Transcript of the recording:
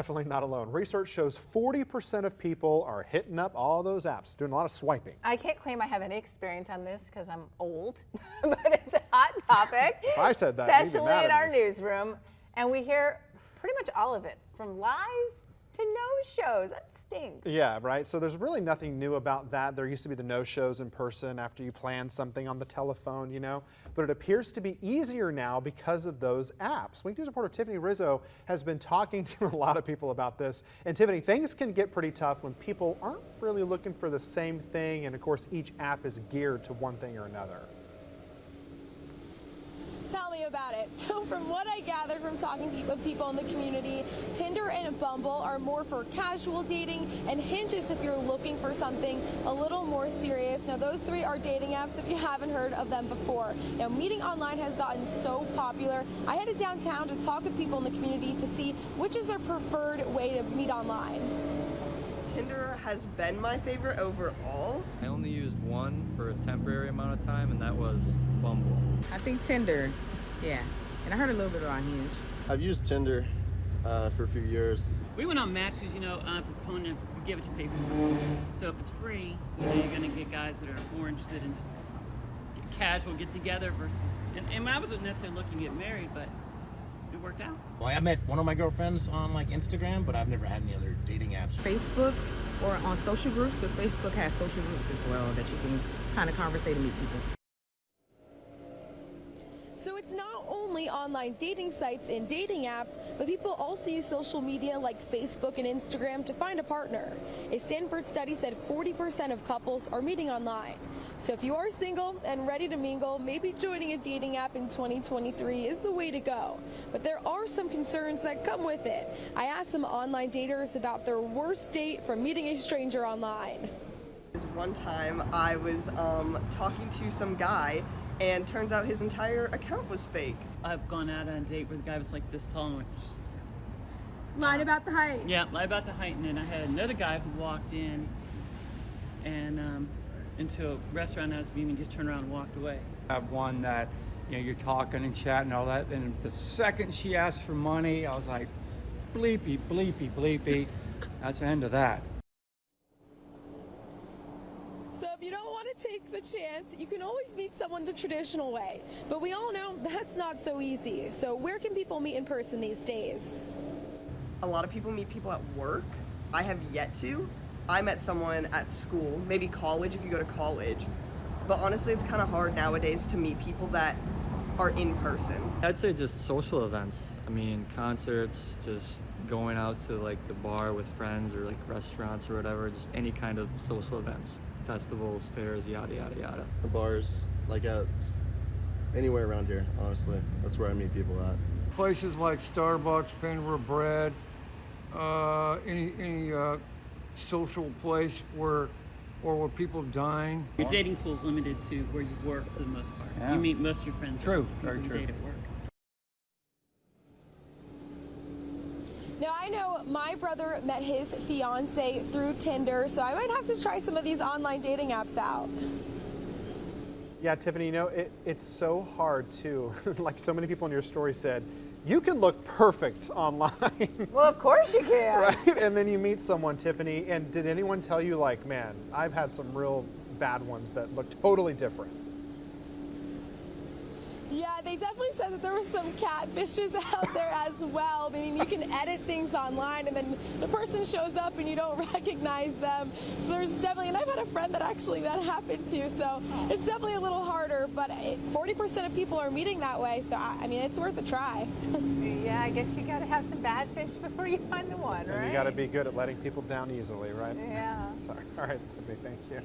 Definitely not alone. Research shows 40% of people are hitting up all those apps, doing a lot of swiping. I can't claim I have any experience on this because I'm old, but it's a hot topic. If I said that, especially in our newsroom, and we hear pretty much all of it, from lies to no-shows. That stinks. Yeah, right. So there's really nothing new about that. There used to be the no-shows in person after you planned something on the telephone, but it appears to be easier now because of those apps. Week News reporter Tiffany Rizzo has been talking to a lot of people about this. And Tiffany, things can get pretty tough when people aren't really looking for the same thing. And of course, each app is geared to one thing or another. Tell me about it. So from what I gathered from talking with people in the community, Tinder and Bumble are more for casual dating, and Hinges if you're looking for something a little more serious. Now those three are dating apps if you haven't heard of them before. Now meeting online has gotten so popular. I headed downtown to talk with people in the community to see which is their preferred way to meet online. Tinder has been my favorite overall. I only used one for a temporary amount of time, and that was Bumble. I think Tinder, yeah. And I heard a little bit about Hinge. I've used Tinder for a few years. We went on Match because, I'm a proponent of you get what you pay for. So if it's free, you're going to get guys that are more interested in just casual get together versus, and I wasn't necessarily looking to get married, but it worked out. Well, I met one of my girlfriends on Instagram, but I've never had any other dating apps. Facebook or on social groups, because Facebook has social groups as well that you can kind of conversate and meet people. So it's not only online dating sites and dating apps, but people also use social media like Facebook and Instagram to find a partner. A Stanford study said 40% of couples are meeting online. So if you are single and ready to mingle, maybe joining a dating app in 2023 is the way to go. But there are some concerns that come with it. I asked some online daters about their worst date from meeting a stranger online. One time I was talking to some guy, and turns out his entire account was fake. I've gone out on a date where the guy was like this tall and Lied about the height. yeah, lied about the height, and then I had another guy who walked in and into a restaurant I was meeting, just turned around and walked away. I have one that, you're talking and chatting and all that, and the second she asked for money, I was like, bleepy, bleepy, bleepy. That's the end of that. So if you don't want to take the chance, you can always meet someone the traditional way. But we all know that's not so easy. So where can people meet in person these days? A lot of people meet people at work. I have yet to. I met someone at school, maybe college if you go to college. But honestly, it's kind of hard nowadays to meet people that are in person. I'd say just social events. I mean, concerts, just going out to the bar with friends or restaurants or whatever, just any kind of social events. Festivals, fairs, yada, yada, yada. The bars, anywhere around here, honestly. That's where I meet people at. Places like Starbucks, Panera Bread, any social place where people dine. Your dating pool's limited to where you work for the most part. Yeah. You meet most of your friends. True, people very you true. date at work. Now I know my brother met his fiance through Tinder, so I might have to try some of these online dating apps out. Yeah, Tiffany, it's so hard too. Like so many people in your story said, you can look perfect online. Well, of course you can. Right? And then you meet someone, Tiffany, and did anyone tell you man, I've had some real bad ones that look totally different? Yeah, they definitely said that there were some catfishes out there as well. I mean, you can edit things online and then the person shows up and you don't recognize them. So there's definitely, and I've had a friend that happened to, so it's definitely a little harder, but 40% of people are meeting that way, so I mean, it's worth a try. Yeah, I guess you got to have some bad fish before you find the one, right? And you got to be good at letting people down easily, right? Yeah. Sorry. All right, Tiffany, thank you.